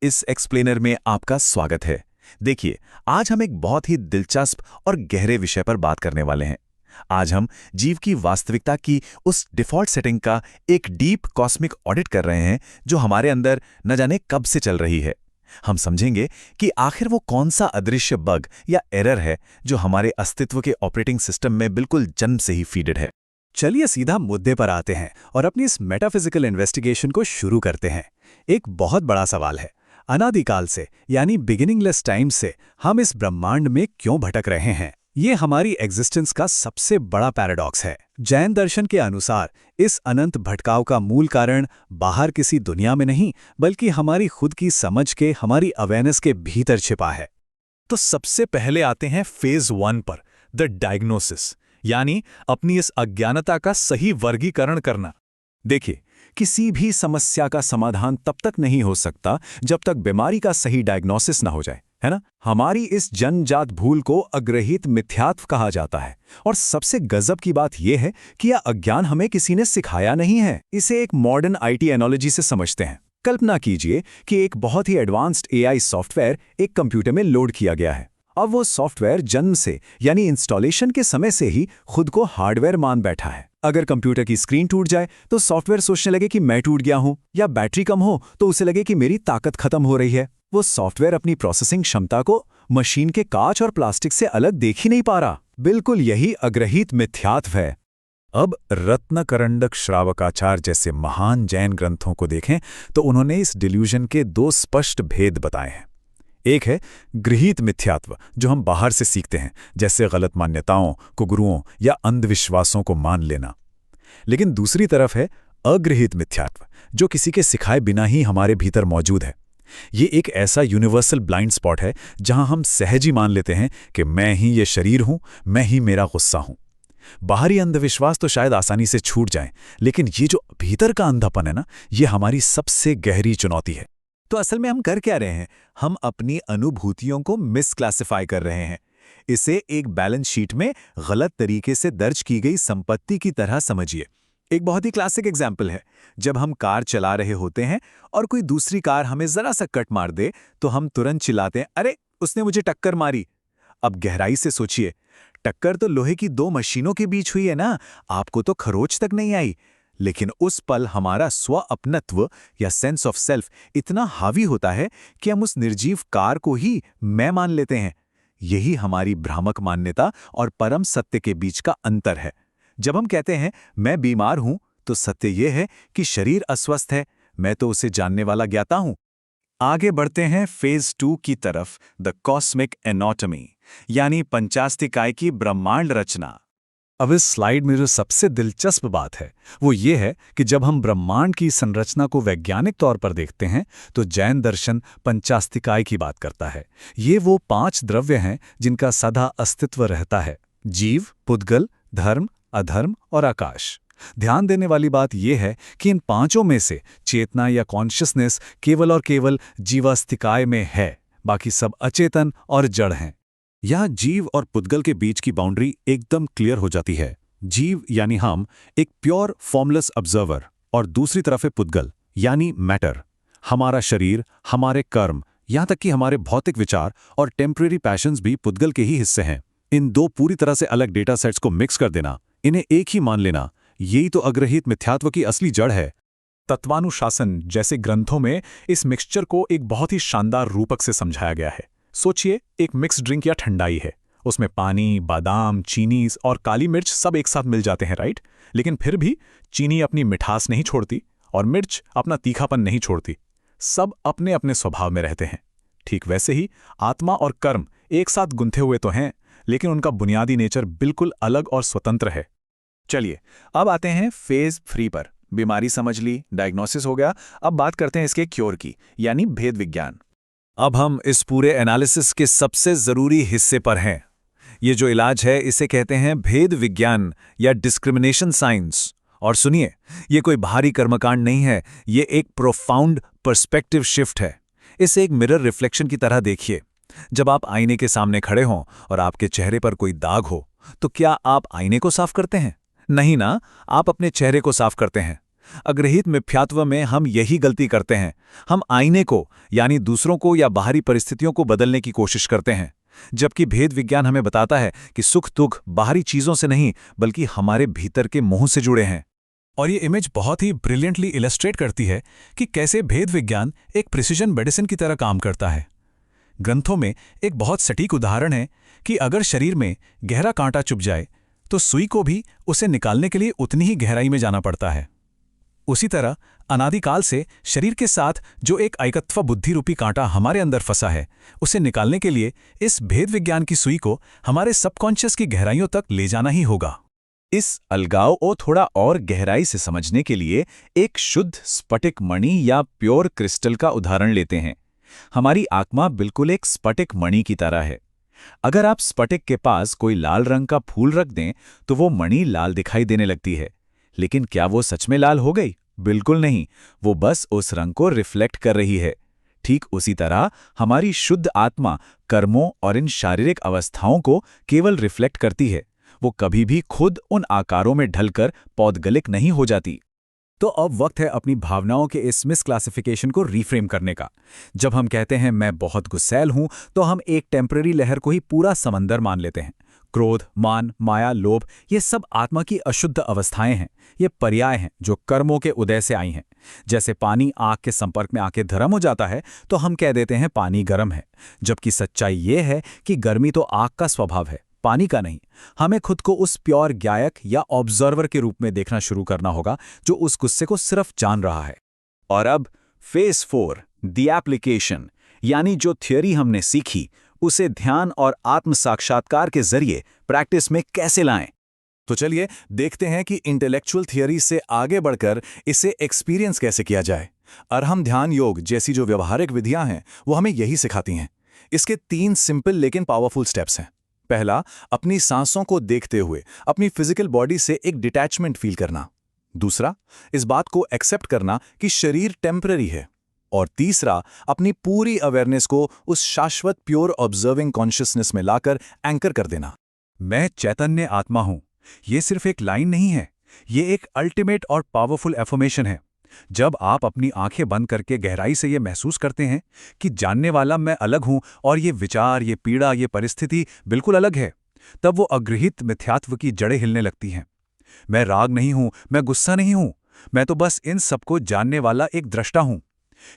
इस एक्सप्लेनर में आपका स्वागत है। देखिए, आज हम एक बहुत ही दिलचस्प और गहरे विषय पर बात करने वाले हैं। आज हम जीव की वास्तविकता की उस डिफ़ॉल्ट सेटिंग का एक डीप कॉस्मिक ऑडिट कर रहे हैं जो हमारे अंदर न जाने कब से चल रही है। हम समझेंगे कि आखिर वो कौन सा अदृश्य बग या एरर है जो हमारे अस्तित्व के ऑपरेटिंग सिस्टम में बिल्कुल जन्म से ही फीडेड है। चलिए सीधा मुद्दे पर आते हैं और अपनी इस मेटाफिजिकल इन्वेस्टिगेशन को शुरू करते हैं। एक बहुत बड़ा सवाल है, अनादिकाल से यानी बिगिनिंगलेस टाइम से हम इस ब्रह्मांड में क्यों भटक रहे हैं। ये हमारी एग्जिस्टेंस का सबसे बड़ा पैराडॉक्स है। जैन दर्शन के अनुसार इस अनंत भटकाव का मूल कारण बाहर किसी दुनिया में नहीं बल्कि हमारी खुद की समझ के, हमारी अवेयरनेस के भीतर छिपा है। तो सबसे पहले आते हैं फेज 1 पर, द डायग्नोसिस, यानी अपनी इस अज्ञानता का सही वर्गीकरण करना। देखिए, किसी भी समस्या का समाधान तब तक नहीं हो सकता जब तक बीमारी का सही डायग्नोसिस ना हो जाए, है ना। हमारी इस जन्मजात भूल को अग्रहित मिथ्यात्व कहा जाता है। और सबसे गजब की बात यह है कि यह अज्ञान हमें किसी ने सिखाया नहीं है। इसे एक मॉडर्न आईटी एनालॉजी से समझते हैं। कल्पना कीजिए कि एक बहुत ही एडवांस्ड एआई सॉफ्टवेयर एक कंप्यूटर में लोड किया गया है। अब वो सॉफ्टवेयर जन्म से यानी इंस्टॉलेशन के समय से ही खुद को हार्डवेयर मान बैठा है। अगर कंप्यूटर की स्क्रीन टूट जाए तो सॉफ्टवेयर सोचने लगे कि मैं टूट गया हूं, या बैटरी कम हो तो उसे लगे कि मेरी ताकत खत्म हो रही है। वो सॉफ्टवेयर अपनी प्रोसेसिंग क्षमता को मशीन के कांच और प्लास्टिक से अलग देख ही नहीं पा रहा। बिल्कुल यही अग्रहित मिथ्यात्व है। अब रत्नकरंडक श्रावकाचार्य जैसे महान जैन ग्रंथों को देखें तो उन्होंने इस डिल्यूजन के दो स्पष्ट भेद बताए हैं। एक है गृहीत मिथ्यात्व, जो हम बाहर से सीखते हैं, जैसे गलत मान्यताओं, कुगुरुओं या अंधविश्वासों को मान लेना। लेकिन दूसरी तरफ है अगृहीत मिथ्यात्व, जो किसी के सिखाए बिना ही हमारे भीतर मौजूद है। ये एक ऐसा यूनिवर्सल ब्लाइंड स्पॉट है जहां हम सहज ही मान लेते हैं कि मैं ही ये शरीर हूं, मैं ही मेरा गुस्सा हूं। बाहरी अंधविश्वास तो शायद आसानी से छूट जाएं, लेकिन ये जो भीतर का अंधापन है ना, ये हमारी सबसे गहरी चुनौती है। तो असल में हम कर क्या रहे हैं? हम अपनी अनुभूतियों को मिसक्लासिफाई कर रहे हैं। इसे एक बैलेंस शीट में गलत तरीके से दर्ज की गई संपत्ति की तरह समझिए। एक बहुत ही क्लासिक एग्जाम्पल है, जब हम कार चला रहे होते हैं और कोई दूसरी कार हमें जरा सा कट मार दे तो हम तुरंत चिल्लाते हैं, अरे उसने मुझे टक्कर मारी। अब गहराई से सोचिए, टक्कर तो लोहे की दो मशीनों के बीच हुई है ना, आपको तो खरोच तक नहीं आई। लेकिन उस पल हमारा स्व अपनत्व या सेंस ऑफ सेल्फ इतना हावी होता है कि हम उस निर्जीव कार को ही मैं मान लेते हैं। यही हमारी भ्रामक मान्यता और परम सत्य के बीच का अंतर है। जब हम कहते हैं मैं बीमार हूं, तो सत्य यह है कि शरीर अस्वस्थ है, मैं तो उसे जानने वाला ज्ञाता हूं। आगे बढ़ते हैं फेज 2 की तरफ, द कॉस्मिक एनाटॉमी, यानी पंचास्तिकाय की ब्रह्मांड रचना। अब इस स्लाइड में जो सबसे दिलचस्प बात है वो ये है कि जब हम ब्रह्मांड की संरचना को वैज्ञानिक तौर पर देखते हैं तो जैन दर्शन पंचास्तिकाय की बात करता है। ये वो 5 द्रव्य हैं जिनका सदा अस्तित्व रहता है: जीव, पुद्गल, धर्म, अधर्म और आकाश। ध्यान देने वाली बात यह है कि इन 5 में से चेतना या कॉन्शियसनेस केवल और केवल जीवास्तिकाय में है, बाकी सब अचेतन और जड़ हैं। यह जीव और पुद्गल के बीच की बाउंड्री एकदम क्लियर हो जाती है। जीव यानी हम, एक प्योर फॉर्मलेस ऑब्जर्वर, और दूसरी तरफ है पुद्गल यानी मैटर, हमारा शरीर, हमारे कर्म, यहां तक कि हमारे भौतिक विचार और टेम्परेरी पैशंस भी पुद्गल के ही हिस्से हैं। इन दो पूरी तरह से अलग डेटा सेट्स को मिक्स कर देना, इन्हें एक ही मान लेना, यही तो अग्रहित मिथ्यात्व की असली जड़ है। तत्वानुशासन जैसे ग्रंथों में इस मिक्सचर को एक बहुत ही शानदार रूपक से समझाया गया है। सोचिए, एक मिक्स ड्रिंक या ठंडाई है, उसमें पानी, बादाम, चीनी और काली मिर्च सब एक साथ मिल जाते हैं, राइट। लेकिन फिर भी चीनी अपनी मिठास नहीं छोड़ती और मिर्च अपना तीखापन नहीं छोड़ती। सब अपने अपने स्वभाव में रहते हैं। ठीक वैसे ही आत्मा और कर्म एक साथ गुंथे हुए तो हैं, लेकिन उनका बुनियादी नेचर बिल्कुल अलग और स्वतंत्र है। चलिए, अब आते हैं फेज 3 पर। बीमारी समझ ली, डायग्नोसिस हो गया, अब बात करते हैं इसके क्योर की, यानी भेद विज्ञान। अब हम इस पूरे एनालिसिस के सबसे जरूरी हिस्से पर हैं। ये जो इलाज है इसे कहते हैं भेद विज्ञान या डिस्क्रिमिनेशन साइंस। और सुनिए, ये कोई भारी कर्मकांड नहीं है, ये एक प्रोफाउंड पर्सपेक्टिव शिफ्ट है। इसे एक मिरर रिफ्लेक्शन की तरह देखिए। जब आप आईने के सामने खड़े हों और आपके चेहरे पर कोई दाग हो, तो क्या आप आईने को साफ करते हैं? नहीं ना, आप अपने चेहरे को साफ करते हैं। अग्रहित मिथ्यात्व में हम यही गलती करते हैं। हम आईने को यानी दूसरों को या बाहरी परिस्थितियों को बदलने की कोशिश करते हैं, जबकि भेद विज्ञान हमें बताता है कि सुख दुख बाहरी चीजों से नहीं बल्कि हमारे भीतर के मोह से जुड़े हैं। और ये इमेज बहुत ही ब्रिलियंटली इलस्ट्रेट करती है कि कैसे भेद विज्ञान एक प्रिसीजन मेडिसिन की तरह काम करता है। ग्रंथों में एक बहुत सटीक उदाहरण है कि अगर शरीर में गहरा कांटा चुभ जाए तो सुई को भी उसे निकालने के लिए उतनी ही गहराई में जाना पड़ता है। उसी तरह अनादिकाल से शरीर के साथ जो एक एकत्व बुद्धि रूपी कांटा हमारे अंदर फंसा है, उसे निकालने के लिए इस भेद विज्ञान की सुई को हमारे सबकॉन्शियस की गहराइयों तक ले जाना ही होगा। इस अलगाव को थोड़ा और गहराई से समझने के लिए एक शुद्ध स्फटिक मणि या प्योर क्रिस्टल का उदाहरण लेते हैं। हमारी आत्मा बिल्कुल एक स्फटिक मणि की तरह है। अगर आप स्फटिक के पास कोई लाल रंग का फूल रख दें तो वो मणि लाल दिखाई देने लगती है, लेकिन क्या वो सच में लाल हो गई? बिल्कुल नहीं, वो बस उस रंग को रिफ्लेक्ट कर रही है। ठीक उसी तरह हमारी शुद्ध आत्मा कर्मों और इन शारीरिक अवस्थाओं को केवल रिफ्लेक्ट करती है, वो कभी भी खुद उन आकारों में ढलकर पौद्गलिक नहीं हो जाती। तो अब वक्त है अपनी भावनाओं के इस मिसक्लासिफिकेशन को रीफ्रेम करने का। जब हम कहते हैं मैं बहुत गुस्सैल हूं, तो हम एक टेम्पररी लहर को ही पूरा समंदर मान लेते हैं। क्रोध, मान, माया, लोभ, ये सब आत्मा की अशुद्ध अवस्थाएं हैं। ये पर्याय हैं जो कर्मों के उदय से आई हैं। जैसे पानी आग के संपर्क में आके गर्म हो जाता है तो हम कह देते हैं पानी गर्म है, जबकि सच्चाई ये है कि गर्मी तो आग का स्वभाव है, पानी का नहीं। हमें खुद को उस प्योर गायक या ऑब्जर्वर के रूप में देखना शुरू करना होगा जो उस गुस्से को सिर्फ जान रहा है। और अब फेज 4 द एप्लीकेशन, यानी जो थ्योरी हमने सीखी उसे ध्यान और आत्म साक्षात्कार के जरिए प्रैक्टिस में कैसे लाएं। तो चलिए देखते हैं कि इंटेलेक्चुअल थियरी से आगे बढ़कर इसे एक्सपीरियंस कैसे किया जाए। अरहम ध्यान योग जैसी जो व्यवहारिक विधियां हैं वो हमें यही सिखाती हैं। इसके 3 सिंपल लेकिन पावरफुल स्टेप्स हैं। पहला, अपनी सांसों को देखते हुए अपनी फिजिकल बॉडी से एक डिटैचमेंट फील करना। दूसरा, इस बात को एक्सेप्ट करना कि शरीर टेम्पररी है। और तीसरा, अपनी पूरी अवेयरनेस को उस शाश्वत प्योर ऑब्जर्विंग कॉन्शियसनेस में लाकर एंकर कर देना। मैं चैतन्य आत्मा हूं, ये सिर्फ एक लाइन नहीं है, ये एक अल्टीमेट और पावरफुल एफर्मेशन है। जब आप अपनी आंखें बंद करके गहराई से ये महसूस करते हैं कि जानने वाला मैं अलग हूं और ये विचार, ये पीड़ा, ये परिस्थिति बिल्कुल अलग है, तब वो अग्रहित मिथ्यात्व की जड़ें हिलने लगती हैं। मैं राग नहीं हूं, मैं गुस्सा नहीं हूं, मैं तो बस इन सबको जानने वाला एक दृष्टा हूं।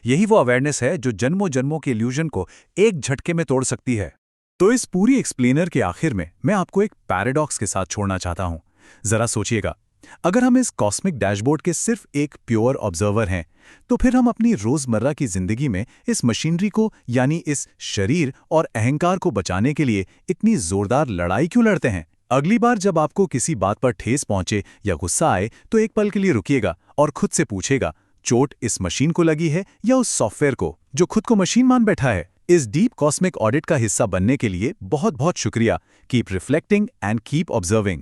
यही वो अवेयरनेस है जो जन्मों जन्मों के इल्यूजन को एक झटके में तोड़ सकती है। तो इस पूरी एक्सप्लेनर के आखिर में मैं आपको एक पैराडॉक्स के साथ छोड़ना चाहता हूं। जरा सोचिएगा, अगर हम इस कॉस्मिक डैशबोर्ड के सिर्फ एक प्योर ऑब्जर्वर हैं, तो फिर हम अपनी रोजमर्रा की जिंदगी में इस मशीनरी को यानी इस शरीर और अहंकार को बचाने के लिए इतनी जोरदार लड़ाई क्यों लड़ते हैं? अगली बार जब आपको किसी बात पर ठेस पहुंचे या गुस्सा आए तो एक पल के लिए रुकिएगा और खुद से पूछेगा, चोट इस मशीन को लगी है या उस सॉफ्टवेयर को जो खुद को मशीन मान बैठा है? इस डीप कॉस्मिक ऑडिट का हिस्सा बनने के लिए बहुत बहुत शुक्रिया। Keep reflecting and keep observing.